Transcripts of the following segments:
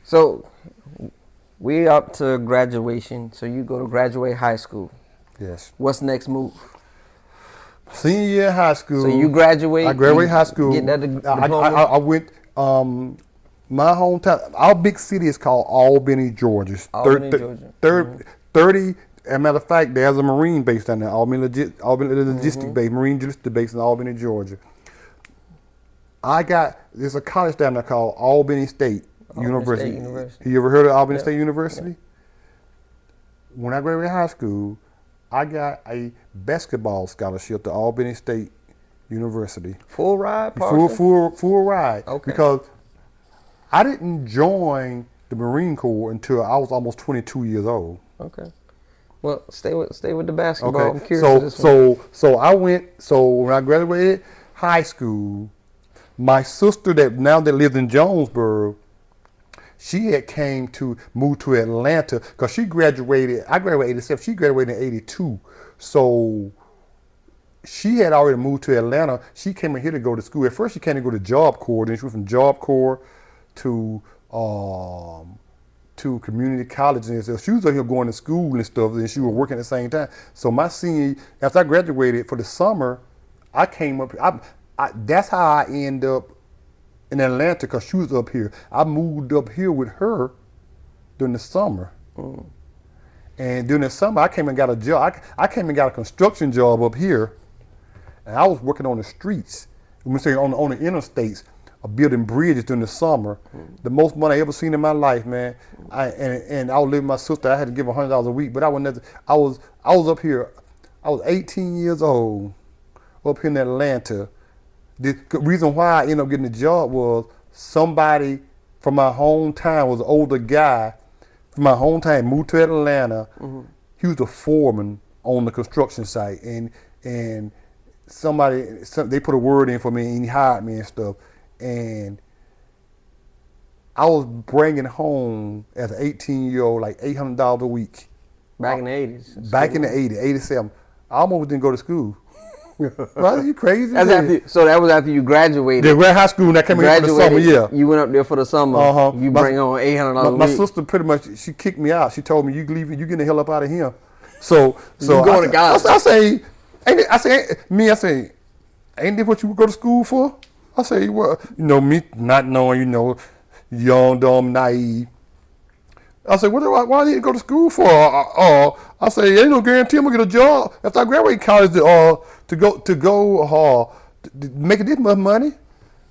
So we up to graduation. So you go to graduate high school. Yes. What's next move? Senior year in high school. So you graduate. I graduated high Get school. that diploma. I went. My hometown. Our big city is called Albany, Georgia. Albany, Georgia. 30. As a matter of fact, there's a Marine base down there. Albany Logistic Base, Marine Logistic Base in Albany, Georgia. There's a college down there called Albany State University. You ever heard of Albany State University? When I graduated high school, I got a basketball scholarship to Albany State University. Full ride, full ride. Okay. Because I didn't join the Marine Corps until I was almost 22 years old. Okay. Well, stay with the basketball. Okay. I'm curious So when I graduated high school, my sister that lived in Jonesboro, she had moved to Atlanta because she graduated. I graduated in 87. She graduated in 82. So she had already moved to Atlanta. She came in here to go to school. At first, she came to go to Job Corps. Then she went from Job Corps to community college and stuff. She was out here going to school and stuff, and she was working at the same time. So my senior, after I graduated for the summer, I came up. That's how I ended up in Atlanta because she was up here. I moved up here with her during the summer. And during the summer, I came and got a job. I came and got a construction job up here, and I was working on the streets. When we say on the interstates, building bridges during the summer. The most money I ever seen in my life, man. I was living with my sister. I had to give her $100 a week, but I was up here. I was 18 years old, up here in Atlanta. The reason why I ended up getting the job was somebody from my hometown was an older guy from my hometown, moved to Atlanta. He was a foreman on the construction site, and they put a word in for me, and he hired me and stuff. And I was bringing home as an 18-year-old like $800 a week. Back in the 80s. Back in the 80s, 87. I almost didn't go to school. Well, you crazy? So that was after you graduated. The high school, and I came in for the summer, yeah. You went up there for the summer. You bring home $800 a week. My sister pretty much, she kicked me out. She told me, you leave, you getting the hell up out of here. So you going to college. I say, ain't this what you go to school for? I say, well, me not knowing, young, dumb, naive. I said, why do I need to go to school for? I say, ain't no guarantee I'm gonna get a job after I graduate college to go making this much money.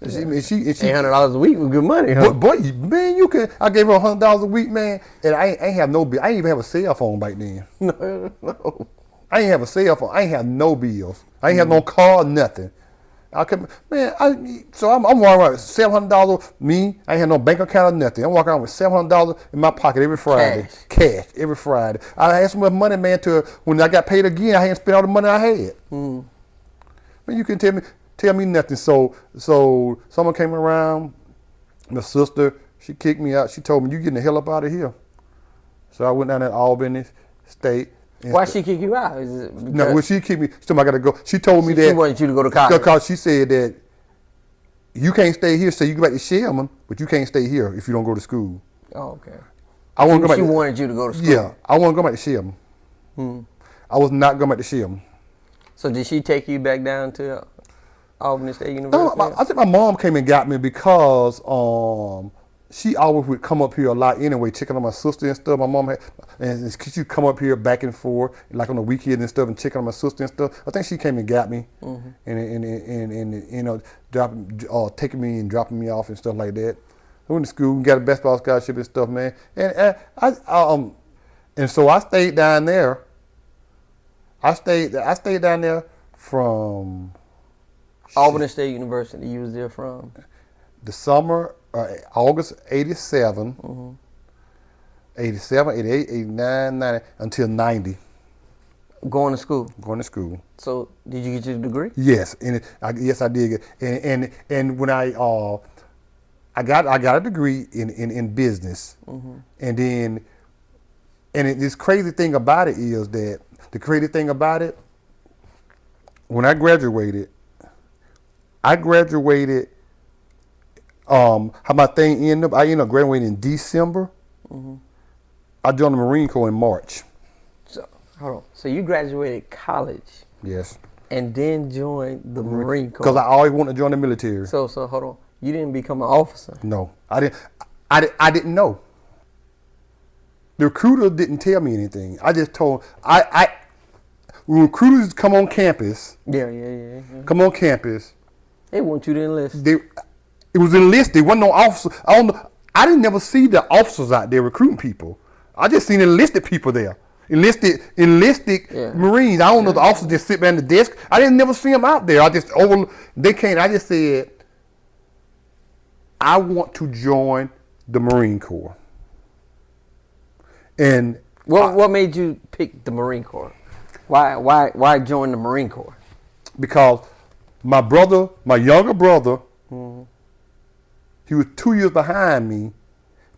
And she $800 a week was good money, huh? Boy, man, I gave her $100 a week, man, and I ain't have no bill. I didn't even have a cell phone back then. No. I ain't have a cell phone. I ain't have no bills. I ain't have no car, nothing. I'm walking around with $700. Me, I ain't had no bank account or nothing. I'm walking around with $700 in my pocket every Friday. Cash every Friday. I had so much money, man, to when I got paid again, I hadn't spent all the money I had. Man, you can tell me nothing. So someone came around, my sister, she kicked me out. She told me, you getting the hell up out of here. So I went down to Albany State. Why she kick you out? No, well, she kicked me. She told me I got to go. She told me that. She wanted you to go to college. Because she said that you can't stay here. So you go back to Sherman, but you can't stay here if you don't go to school. Oh, okay. She wanted you to go to school. Yeah, I want to go back to Sherman. I was not going back to Sherman. So did she take you back down to Albany State University? No, I think my mom came and got me because she always would come up here a lot anyway, checking on my sister and stuff. My mom she'd come up here back and forth, like on the weekend and stuff, and checking on my sister and stuff. I think she came and got me, and taking me and dropping me off and stuff like that. I went to school, got a basketball scholarship and stuff, man. And so I stayed down there. I stayed down there from Albany State University. You was there from the summer. August 87, 87, 88, 89, 90, until 90. Going to school? Going to school. So did you get your degree? Yes, yes I did. And when I got a degree in business, and then this crazy thing about it is that when I graduated How my thing ended up, I ended up graduating in December. I joined the Marine Corps in March. So hold on. So you graduated college Yes. and then joined the Marine Corps. Because I always wanted to join the military. So hold on. You didn't become an officer. No, I didn't. I didn't know. The recruiter didn't tell me anything. I just told when recruiters come on campus. Yeah. Come on campus. They want you to enlist. It was enlisted. There wasn't no officer. I didn't never see the officers out there recruiting people. I just seen enlisted people there. Enlisted Marines. I don't know the officers just sit behind the desk. I didn't never see them out there. They came. I just said, I want to join the Marine Corps. And what made you pick the Marine Corps? Why join the Marine Corps? Because my younger brother, he was 2 years behind me,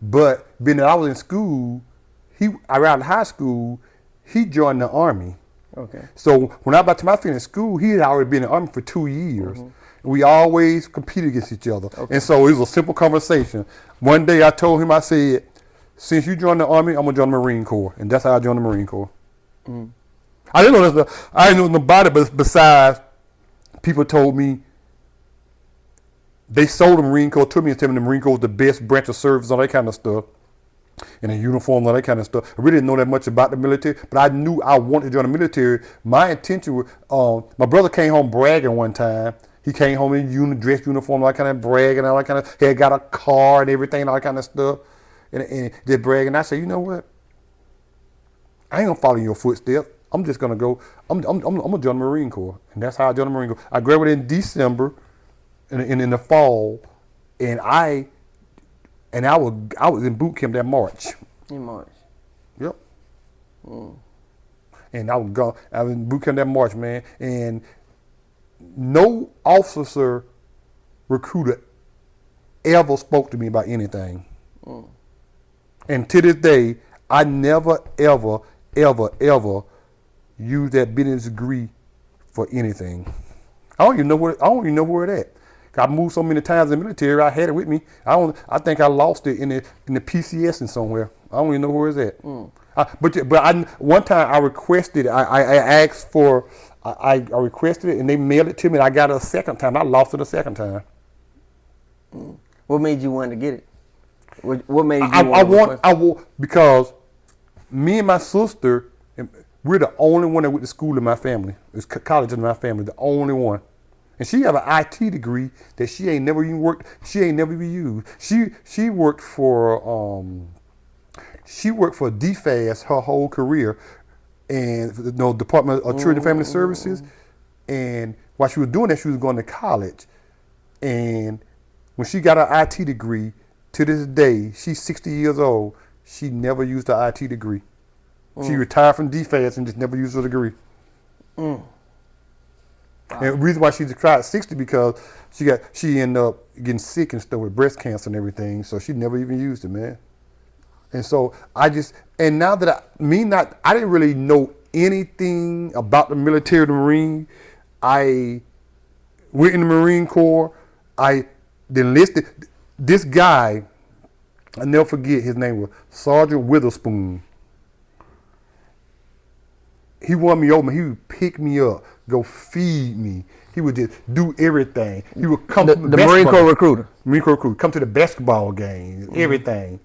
but being that I was in school, around high school, he joined the Army. Okay. So when I got to my finish school, he had already been in the Army for 2 years. We always competed against each other. Okay. And so it was a simple conversation. One day I told him, I said, since you joined the Army, I'm going to join the Marine Corps. And that's how I joined the Marine Corps. I didn't know nothing about it, but besides, people told me, they sold the Marine Corps to me and told me the Marine Corps was the best branch of service, all that kind of stuff. And a uniform, all that kind of stuff. I really didn't know that much about the military, but I knew I wanted to join the military. My intention was, my brother came home bragging one time. He came home in dress uniform, all that kind of bragging, all that kind of, he had got a car and everything, all that kind of stuff. And just bragging. I said, you know what? I ain't gonna follow in your footsteps. I'm just gonna go, I'm gonna join the Marine Corps. And that's how I joined the Marine Corps. I graduated in December, in the fall, and I was in boot camp that March. In March. Yep. And I was in boot camp that March, man. And no officer recruiter ever spoke to me about anything. And to this day, I never, ever, ever, ever used that business degree for anything. I don't even know where it at. I moved so many times in the military. I had it with me. I think I lost it in the PCS and somewhere. I don't even know where it's at. One time I requested. I asked for. I requested it and they mailed it to me. And I got it a second time. I lost it a second time. What made you want to get it? What made you because me and my sister, we're the only one that went to school in my family. It's college in my family, the only one. And she have an IT degree that she ain't never even worked. She ain't never even used. She worked for DFAS her whole career, and Department of Children and Family Services. And while she was doing that, she was going to college. And when she got her IT degree, to this day, she's 60 years old. She never used her IT degree. She retired from DFAS and just never used her degree. Wow. And the reason why she tried at 60 because she ended up getting sick and stuff with breast cancer and everything. So she never even used it, man. And so now that I didn't really know anything about the military, the Marine. I went in the Marine Corps. I enlisted. This guy, I never forget, his name was Sergeant Witherspoon. He won me over. He would pick me up, go feed me. He would just do everything. He would come to the Marine Corps recruiter. Marine Corps recruiter. Come to the basketball games, everything.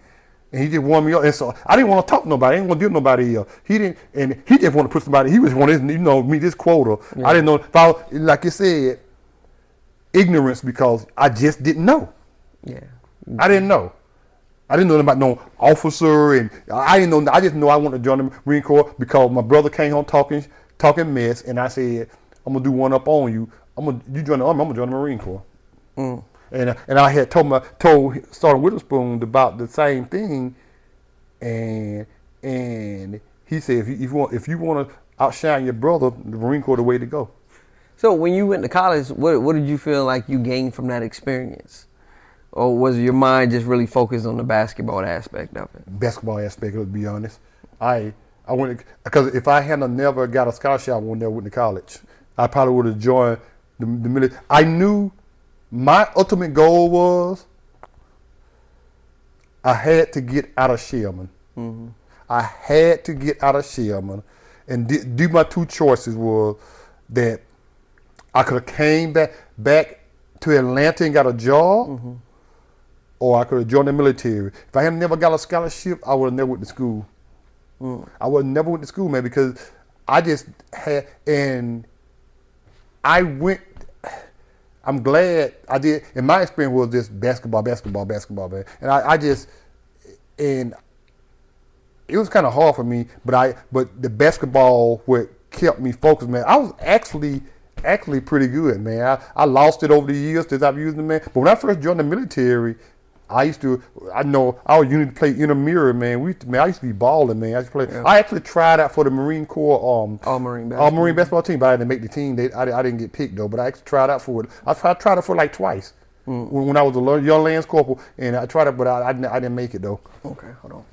And he just won me up. And so I didn't want to talk to nobody. I didn't want to deal with nobody else. He just wanted to put somebody. He was wanting, meet this quota. Yeah. I didn't know. Like you said, ignorance because I just didn't know. Yeah. I didn't know. I didn't know about no officer, and I didn't know. I just know I wanted to join the Marine Corps because my brother came home talking mess, and I said, "I'm gonna do one up on you. You join the Army. I'm gonna join the Marine Corps." And I had told Sergeant Witherspoon about the same thing, and he said, if you want to outshine your brother, the Marine Corps the way to go. So when you went to college, what did you feel like you gained from that experience? Or was your mind just really focused on the basketball aspect of it? Basketball aspect, to be honest. I went because if I hadn't never got a scholarship, I would never went to college. I probably would have joined the military. I knew my ultimate goal was I had to get out of Sherman. I had to get out of Sherman, and do my two choices was that I could have came back to Atlanta and got a job, or I could have joined the military. If I had never got a scholarship, I would have never went to school. I would have never went to school, man, because I just had, and I went. I'm glad I did. And my experience was just basketball, man. And I just, and it was kind of hard for me, but the basketball what kept me focused, man. I was actually pretty good, man. I lost it over the years since I've used it, man. But when I first joined the military, I was used to play intramural, man. I used to be balling, man. I actually tried out for the Marine Corps All Marine basketball team, but I didn't make the team. I didn't get picked though, but I actually tried out for it. I tried it for like twice when I was a young Lance Corporal, and I tried it, but I didn't make it though. Okay, hold on.